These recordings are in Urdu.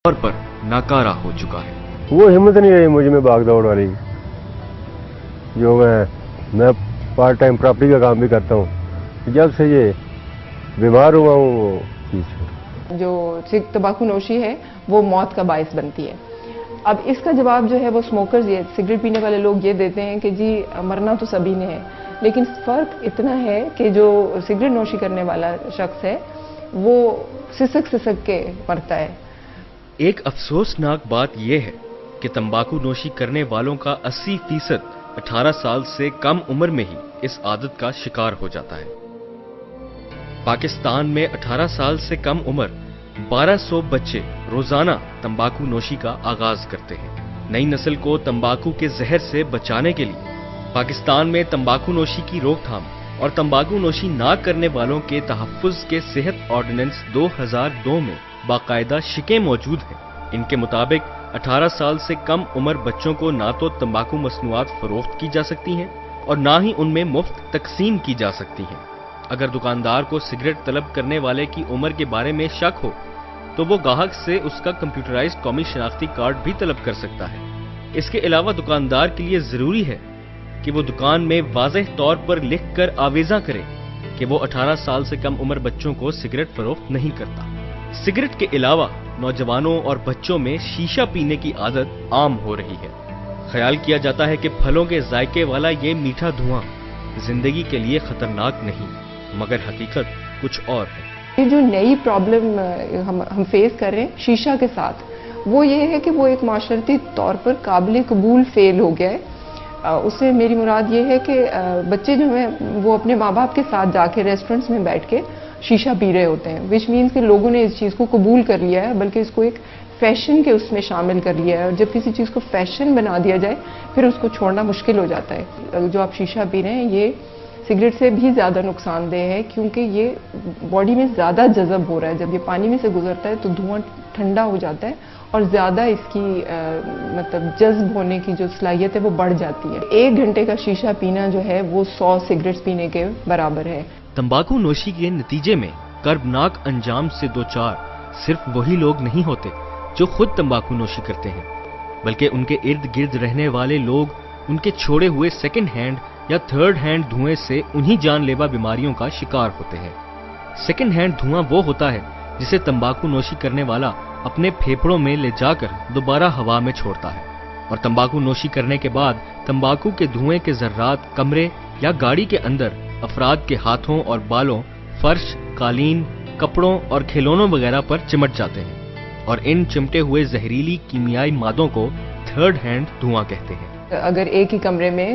طور پر ناکارہ ہو چکا ہے۔ وہ ہمت نہیں رہی مجھ میں بھاگ دوڑ والی، جو میں پارٹ ٹائم پراپرٹی کا کام بھی کرتا ہوں، جب سے یہ بیمار ہوا ہوں وہ چیز جو تمباکو نوشی ہے وہ موت کا باعث بنتی ہے۔ اب اس کا جواب جو ہے وہ اسموکرز، یہ سگریٹ پینے والے لوگ یہ دیتے ہیں کہ جی مرنا تو سبھی نے ہے، لیکن فرق اتنا ہے کہ جو سگریٹ نوشی کرنے والا شخص ہے وہ سسک کے مرتا ہے۔ ایک افسوسناک بات یہ ہے کہ تمباکو نوشی کرنے والوں کا 80% 18 سال سے کم عمر میں ہی اس عادت کا شکار ہو جاتا ہے۔ پاکستان میں 18 سال سے کم عمر 1200 بچے روزانہ تمباکو نوشی کا آغاز کرتے ہیں۔ نئی نسل کو تمباکو کے زہر سے بچانے کے لیے پاکستان میں تمباکو نوشی کی روک تھام اور تمباکو نوشی نہ کرنے والوں کے تحفظ کے صحت آرڈیننس 2002 میں باقاعدہ شکیں موجود ہیں۔ ان کے مطابق 18 سال سے کم عمر بچوں کو نہ تو تمباکو مصنوعات فروخت کی جا سکتی ہیں اور نہ ہی ان میں مفت تقسیم کی جا سکتی ہیں۔ اگر دکاندار کو سگریٹ طلب کرنے والے کی عمر کے بارے میں شک ہو تو وہ گاہک سے اس کا کمپیوٹرائزڈ قومی شناختی کارڈ بھی طلب کر سکتا ہے۔ اس کے علاوہ دکاندار کے لیے ضروری ہے کہ وہ دکان میں واضح طور پر لکھ کر آویزاں کرے کہ وہ 18 سال سے کم عمر بچوں کو سگریٹ فروخت نہیں کرتا۔ سگریٹ کے علاوہ نوجوانوں اور بچوں میں شیشہ پینے کی عادت عام ہو رہی ہے۔ خیال کیا جاتا ہے کہ پھلوں کے ذائقے والا یہ میٹھا دھواں زندگی کے لیے خطرناک نہیں، مگر حقیقت کچھ اور ہے۔ یہ جو نئی پرابلم ہم فیس کر رہے ہیں شیشہ کے ساتھ، وہ یہ ہے کہ وہ ایک معاشرتی طور پر قابل قبول فعل ہو گیا ہے۔ اس سے میری مراد یہ ہے کہ بچے جو ہیں وہ اپنے ماں باپ کے ساتھ جا کے ریسٹورنٹس میں بیٹھ کے شیشہ پی رہے ہوتے ہیں، وچ مینس کہ لوگوں نے اس چیز کو قبول کر لیا ہے، بلکہ اس کو ایک فیشن کے اس میں شامل کر لیا ہے، اور جب کسی چیز کو فیشن بنا دیا جائے پھر اس کو چھوڑنا مشکل ہو جاتا ہے۔ جو آپ شیشہ پی رہے ہیں یہ سگریٹ سے بھی زیادہ نقصان دہ ہے، کیونکہ یہ باڈی میں زیادہ جذب ہو رہا ہے۔ جب یہ پانی میں سے گزرتا ہے تو دھواں ٹھنڈا ہو جاتا ہے اور زیادہ اس کی مطلب جذب ہونے کی جو صلاحیت ہے وہ بڑھ جاتی ہے۔ 1 گھنٹے کا شیشہ پینا جو ہے وہ 100 سگریٹس پینے کے برابر ہے۔ تمباکو نوشی کے نتیجے میں کربناک انجام سے دوچار صرف وہی لوگ نہیں ہوتے جو خود تمباکو نوشی کرتے ہیں، بلکہ ان کے ارد گرد رہنے والے لوگ ان کے چھوڑے ہوئے سیکنڈ ہینڈ یا تھرڈ ہینڈ دھوئیں سے انہی جان لیوا بیماریوں کا شکار ہوتے ہیں۔ سیکنڈ ہینڈ دھواں وہ ہوتا ہے جسے تمباکو نوشی کرنے والا اپنے پھیپھڑوں میں لے جا کر دوبارہ ہوا میں چھوڑتا ہے، اور تمباکو نوشی کرنے کے بعد تمباکو کے دھوئیں کے ذرات کمرے یا گاڑی کے اندر افراد کے ہاتھوں اور بالوں، فرش، قالین، کپڑوں اور کھلونوں وغیرہ پر چمٹ جاتے ہیں، اور ان چمٹے ہوئے زہریلی کیمیائی مادوں کو تھرڈ ہینڈ دھواں کہتے ہیں۔ اگر ایک ہی کمرے میں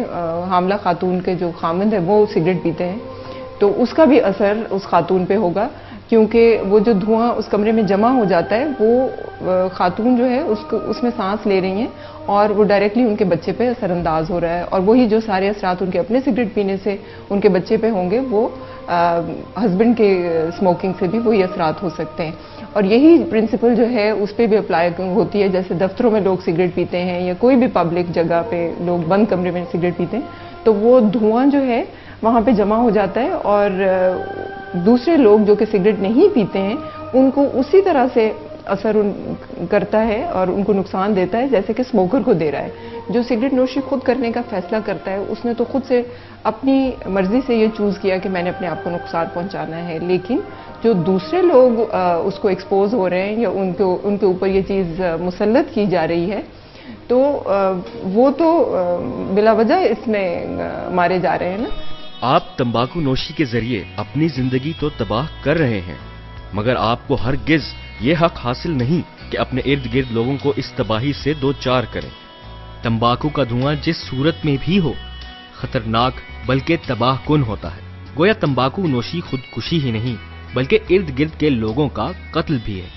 حاملہ خاتون کے جو خامند ہے وہ سگریٹ پیتے ہیں تو اس کا بھی اثر اس خاتون پہ ہوگا، کیونکہ وہ جو دھواں اس کمرے میں جمع ہو جاتا ہے وہ خاتون جو ہے اس میں سانس لے رہی ہیں اور وہ ڈائریکٹلی ان کے بچے پہ اثر انداز ہو رہا ہے، اور وہی جو سارے اثرات ان کے اپنے سگریٹ پینے سے ان کے بچے پہ ہوں گے وہ ہسبینڈ کے اسموکنگ سے بھی وہی اثرات ہو سکتے ہیں۔ اور یہی پرنسپل جو ہے اس پہ بھی اپلائی ہوتی ہے، جیسے دفتروں میں لوگ سگریٹ پیتے ہیں یا کوئی بھی پبلک جگہ پہ لوگ بند کمرے میں سگریٹ پیتے ہیں تو وہ دھواں جو ہے وہاں پہ جمع ہو جاتا ہے، اور دوسرے لوگ جو کہ سگریٹ نہیں پیتے ہیں ان کو اسی طرح سے اثر کرتا ہے اور ان کو نقصان دیتا ہے جیسے کہ اسموکر کو دے رہا ہے۔ جو سگریٹ نوشی خود کرنے کا فیصلہ کرتا ہے اس نے تو خود سے اپنی مرضی سے یہ چوز کیا کہ میں نے اپنے آپ کو نقصان پہنچانا ہے، لیکن جو دوسرے لوگ اس کو ایکسپوز ہو رہے ہیں یا ان کے اوپر یہ چیز مسلط کی جا رہی ہے تو وہ تو بلا وجہ اس میں مارے جا رہے ہیں نا۔ آپ تمباکو نوشی کے ذریعے اپنی زندگی تو تباہ کر رہے ہیں، مگر آپ کو ہرگز یہ حق حاصل نہیں کہ اپنے ارد گرد لوگوں کو اس تباہی سے دوچار کریں۔ تمباکو کا دھواں جس صورت میں بھی ہو خطرناک بلکہ تباہ کن ہوتا ہے۔ گویا تمباکو نوشی خودکشی ہی نہیں بلکہ ارد گرد کے لوگوں کا قتل بھی ہے۔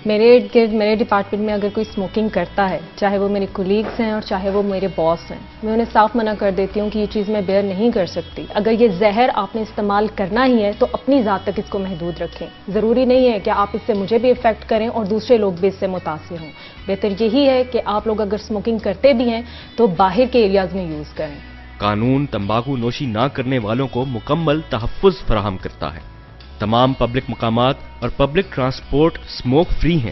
میرے ارد گرد میرے ڈپارٹمنٹ میں اگر کوئی اسموکنگ کرتا ہے، چاہے وہ میرے کولیگز ہیں اور چاہے وہ میرے باس ہیں، میں انہیں صاف منع کر دیتی ہوں کہ یہ چیز میں بیئر نہیں کر سکتی۔ اگر یہ زہر آپ نے استعمال کرنا ہی ہے تو اپنی ذات تک اس کو محدود رکھیں۔ ضروری نہیں ہے کہ آپ اس سے مجھے بھی افیکٹ کریں اور دوسرے لوگ بھی اس سے متاثر ہوں۔ بہتر یہی ہے کہ آپ لوگ اگر اسموکنگ کرتے بھی ہیں تو باہر کے ایریاز میں یوز کریں۔ قانون تمباکو نوشی نہ کرنے والوں کو مکمل تحفظ فراہم کرتا ہے۔ تمام پبلک مقامات اور پبلک ٹرانسپورٹ اسموک فری ہیں۔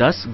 10